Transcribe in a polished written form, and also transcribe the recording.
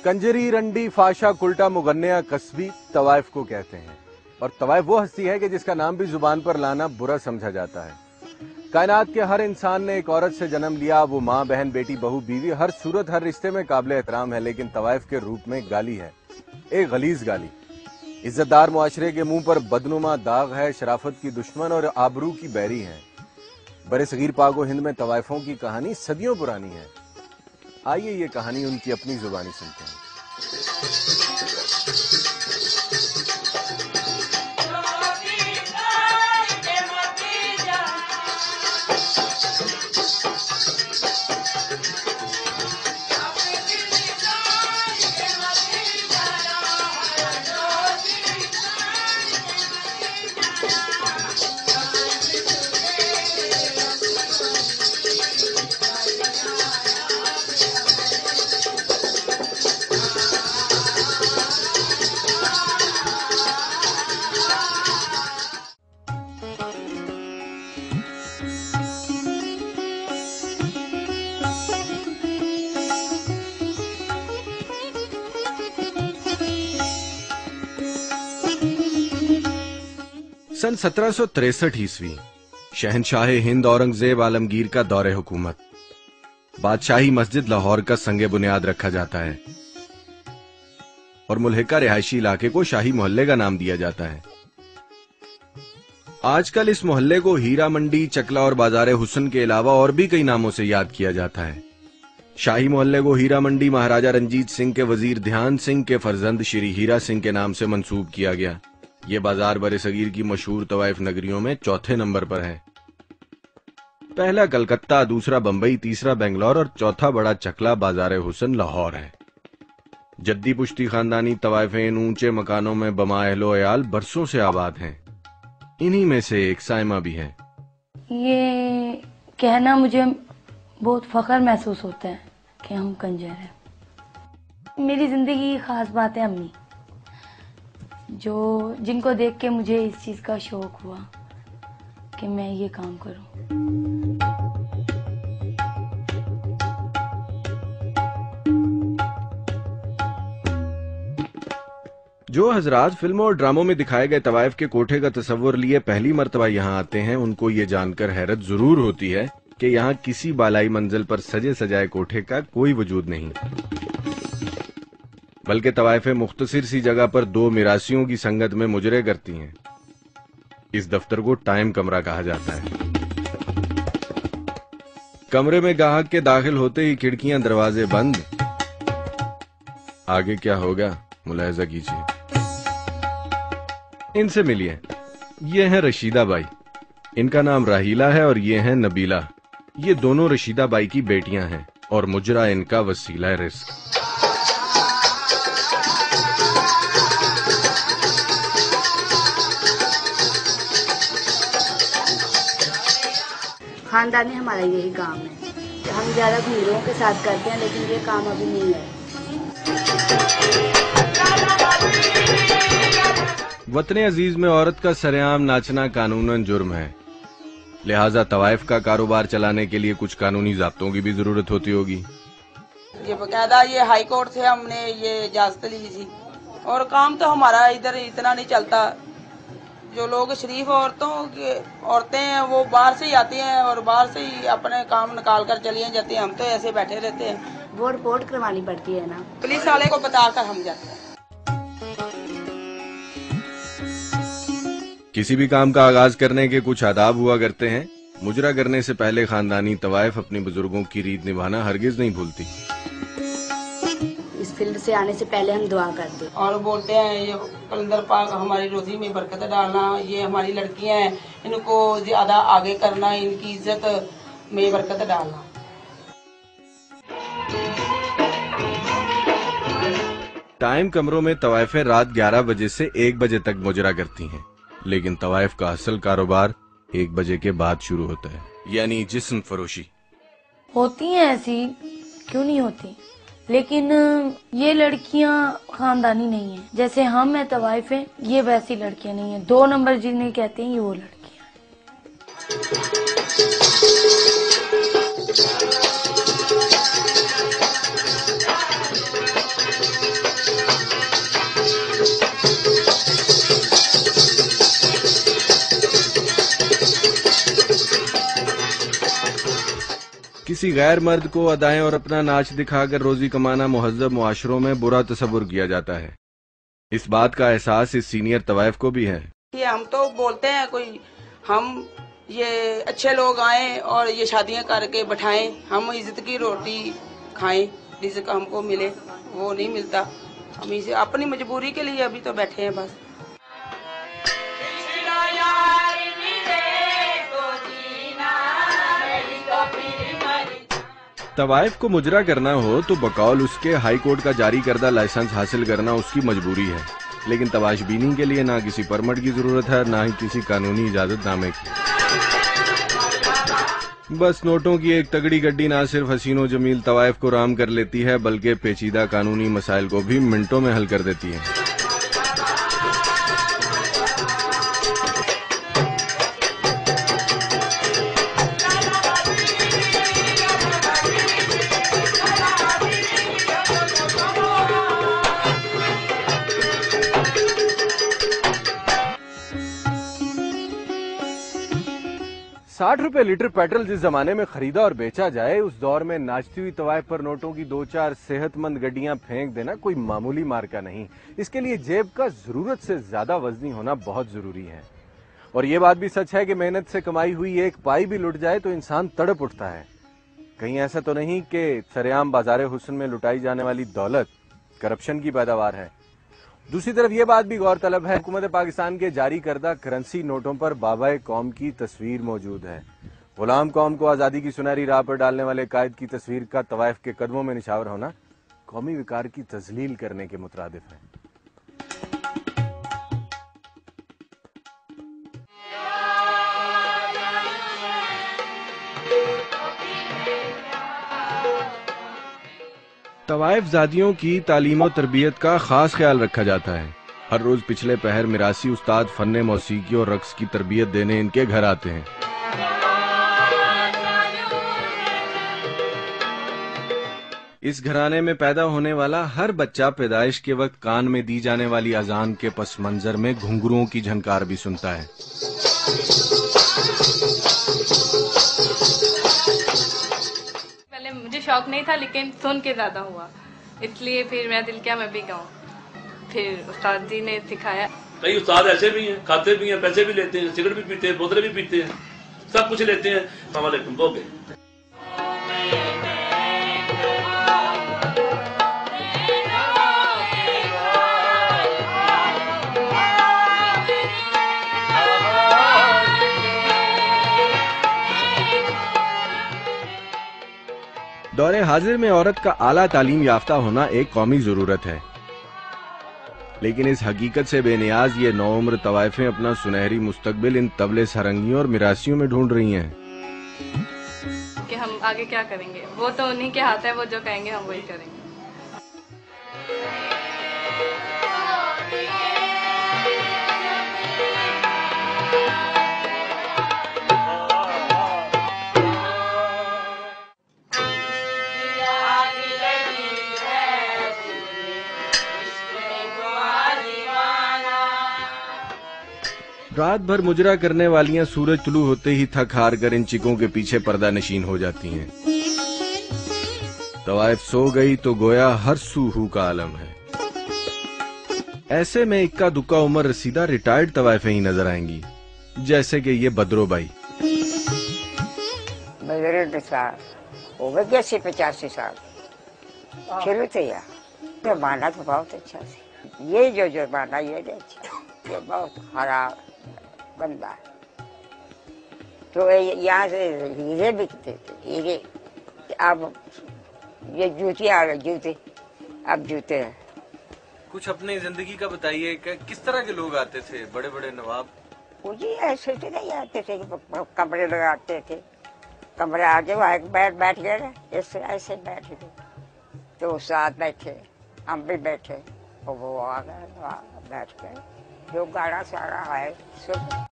कंजरी, रंडी, फाशा, कुल्टा, मुगन्निया, कस्बी तवाइफ को कहते हैं। और तवाइफ वो हस्ती है कि जिसका नाम भी जुबान पर लाना बुरा समझा जाता है। कायनात के हर इंसान ने एक औरत से जन्म लिया, वो माँ, बहन, बेटी, बहू, बीवी, हर सूरत, हर रिश्ते में काबिल एहतराम है। लेकिन तवाइफ के रूप में गाली है, एक गलीज गाली। इज्जतदार मुआशरे के मुंह पर बदनुमा दाग है, शराफत की दुश्मन और आबरू की बैरी है। बरे-सगीर पाक व हिंद में तवाइफों की कहानी सदियों पुरानी है। आइए ये कहानी उनकी अपनी जुबानी सुनते हैं। सन 1763 ईस्वी शहनशाह हिंद औरंगजेब आलमगीर का दौरे हुकूमत। बादशाही मस्जिद लाहौर का संगे बुनियाद रखा जाता है और मुल्हिका रिहायशी इलाके को शाही मोहल्ले का नाम दिया जाता है। आजकल इस मोहल्ले को हीरा मंडी, चकला और बाजारे हुस्न के अलावा और भी कई नामों से याद किया जाता है। शाही मोहल्ले को हीरा मंडी महाराजा रंजीत सिंह के वजीर ध्यान सिंह के फर्जंद श्री हीरा सिंह के नाम से मंसूब किया गया। ये बाजार बरे सगीर की मशहूर तवाइफ नगरियों में चौथे नंबर पर है। पहला कलकत्ता, दूसरा बंबई, तीसरा बेंगलोर और चौथा बड़ा चकला बाजारे हुस्न लाहौर है। जद्दी पुश्ती खानदानी तवाइफें इन ऊंचे मकानों में बमा अहलो अयाल बरसों से आबाद हैं। इन्हीं में से एक साइमा भी है। ये कहना मुझे बहुत फख्र महसूस होता है कि हम कंजर हैं। मेरी जिंदगी की खास बात है अम्मी, जिनको देख के मुझे इस चीज का शौक हुआ कि मैं ये काम करूं। जो हजरात फिल्मों और ड्रामों में दिखाए गए तवाइफ के कोठे का तस्वुर लिए पहली मर्तबा यहाँ आते हैं, उनको ये जानकर हैरत जरूर होती है कि यहाँ किसी बालाई मंजिल पर सजे सजाए कोठे का कोई वजूद नहीं, बल्कि तवाइफें मुख्तसिर सी जगह पर दो मिरासियों की संगत में मुजरे करती हैं। इस दफ्तर को टाइम कमरा कहा जाता है। कमरे में गाहक के दाखिल होते ही खिड़कियां दरवाजे बंद। आगे क्या होगा मुलाहिजा कीजिए। इनसे मिलिए। ये हैं रशीदा बाई, इनका नाम राहीला है और ये हैं नबीला। ये दोनों रशीदा बाई की बेटियां हैं और मुजरा इनका वसीला रिस्क। खानदानी हमारा यही काम है। हम ज्यादा भीड़ों के साथ करते हैं, लेकिन ये काम अभी नहीं है। वतन अजीज में औरत का सरेआम नाचना कानूनन जुर्म है, लिहाजा तवाइफ का कारोबार चलाने के लिए कुछ कानूनी ज़ाब्तों की भी जरूरत होती होगी। ये बकायदा ये हाई कोर्ट से हमने ये इजाजत ली थी और काम तो हमारा इधर इतना नहीं चलता। जो लोग शरीफ औरतें हैं वो बाहर से ही आती हैं और बाहर से ही अपने काम निकाल कर चली जाती हैं। हम तो ऐसे बैठे रहते हैं। वो रिपोर्ट करवानी पड़ती है ना, पुलिस वाले को बताकर हम जाते हैं। किसी भी काम का आगाज करने के कुछ आदाब हुआ करते हैं। मुजरा करने से पहले खानदानी तवाइफ अपने बुजुर्गों की रीत निभाना हरगिज नहीं भूलती। इस फील्ड से आने से पहले हम दुआ करते हैं और बोलते हैं ये कलंदर पाक हमारी रोजी में बरकत डालना, ये हमारी लड़कियां हैं इनको ज्यादा आगे करना, इनकी इज्जत में बरकत डालना। टाइम कमरों में तवाइफें रात 11 बजे से 1 बजे तक मुजरा करती हैं, लेकिन तवाइफ का असल कारोबार 1 बजे के बाद शुरू होता है, यानी जिस्म फरोशी। होती हैं ऐसी, क्यों नहीं होती, लेकिन ये लड़कियां खानदानी नहीं है। जैसे हम हैं तवाइफ हैं, ये वैसी लड़कियां नहीं है। 2 नंबर जिन्हें कहते हैं ये वो लड़कियां हैं। किसी गैर मर्द को अदाएं और अपना नाच दिखाकर रोजी कमाना मुहज्जब मुआशरों में बुरा तस्वुर किया जाता है। इस बात का एहसास इस सीनियर तवाइफ को भी है कि हम तो बोलते हैं कोई हम ये अच्छे लोग आए और ये शादियां करके बैठाएं, हम इज्जत की रोटी खाएं, रिज़्क हमको मिले, वो नहीं मिलता। हम इसे अपनी मजबूरी के लिए अभी तो बैठे हैं बस। तवाइफ को मुजरा करना हो तो बकौल उसके हाई कोर्ट का जारी करदा लाइसेंस हासिल करना उसकी मजबूरी है, लेकिन तवाशबीनी के लिए ना किसी परमिट की जरूरत है, ना ही किसी कानूनी इजाजतनामे की। बस नोटों की एक तगड़ी गड्डी ना सिर्फ हसीनो जमील तवाइफ को राम कर लेती है, बल्कि पेचीदा कानूनी मसाइल को भी मिनटों में हल कर देती है। ₹60 लीटर पेट्रोल जिस जमाने में खरीदा और बेचा जाए, उस दौर में नाचती हुई तवाइफ पर नोटों की 2-4 सेहतमंद गड्डियां फेंक देना कोई मामूली मार्का नहीं। इसके लिए जेब का जरूरत से ज्यादा वजनी होना बहुत जरूरी है। और ये बात भी सच है कि मेहनत से कमाई हुई एक पाई भी लुट जाए तो इंसान तड़प उठता है। कहीं ऐसा तो नहीं कि सरेआम बाजारे हुस्न में लुटाई जाने वाली दौलत करप्शन की पैदावार है। दूसरी तरफ ये बात भी गौरतलब है, हुकूमत पाकिस्तान के जारी करदा करेंसी नोटों पर बाबाए कौम की तस्वीर मौजूद है। गुलाम कौम को आजादी की सुनहरी राह पर डालने वाले कायद की तस्वीर का तवाइफ के कदमों में निछावर होना कौमी विकार की तजलील करने के मुतरादिफ है। तवाइफ ज़ादियों की तालीम और तरबियत का खास ख्याल रखा जाता है। हर रोज पिछले पहर मिरासी उस्ताद फन्ने मौसीकी और रक्स की तरबियत देने इनके घर आते हैं। इस घराने में पैदा होने वाला हर बच्चा पैदाइश के वक्त कान में दी जाने वाली अजान के पस मंजर में घुंघरुओं की झनकार भी सुनता है। पहले मुझे शौक नहीं था, लेकिन सुन के ज्यादा हुआ, इसलिए फिर मेरा दिल किया मैं भी गाऊं। फिर उस्ताद जी ने सिखाया। कई उस्ताद ऐसे भी हैं, खाते भी हैं, पैसे भी लेते हैं, सिगरेट भी पीते हैं, बोतलें भी पीते हैं, सब कुछ लेते हैं। अस्सलामुअलैकुम हो गए। दौरे हाजिर में औरत का आला तालीम याफ्ता होना एक कौमी जरूरत है, लेकिन इस हकीकत से बेनियाज ये नौउम्र तवाइफें अपना सुनहरी मुस्तकबिल इन तबले सरंगियों और मिरासियों में ढूंढ रही हैं। कि हम आगे क्या करेंगे, वो तो उन्हीं के हाथ है, वो जो कहेंगे हम वही करेंगे। रात भर मुजरा करने वालियां सूरज तुलू होते ही थक हार कर इन चिकों के पीछे पर्दा नशीन हो जाती हैं। तवाइफ सो गई तो गोया हर सूहू का आलम है। ऐसे में इक्का दुक्का उम्र रसीदा रिटायर्ड तवाइफें ही नजर आएंगी, जैसे कि ये बदरो बाई। बुजुर्ग साहब हो गए 80-85 साल शुरू से यार, तो माना तो बहुत अच्छा से। ये जो माना ये अच्छा, ये बहुत खराब बंदा है। तो यहाँ से हीरे बिकते थे, हीरे। अब ये जूते आ गए, जूते अब जूते हैं। कुछ अपनी जिंदगी का बताइए, किस तरह के लोग आते थे? बड़े बड़े नवाब? मुझे ऐसे तो नहीं आते थे कि कमरे लगाते थे, कमरे आगे वहाँ बैठ गए ना, ऐसे बैठ गए तो साथ बैठे, हम भी बैठे, वो आ गए बैठ गए। जो गाना सारा है सब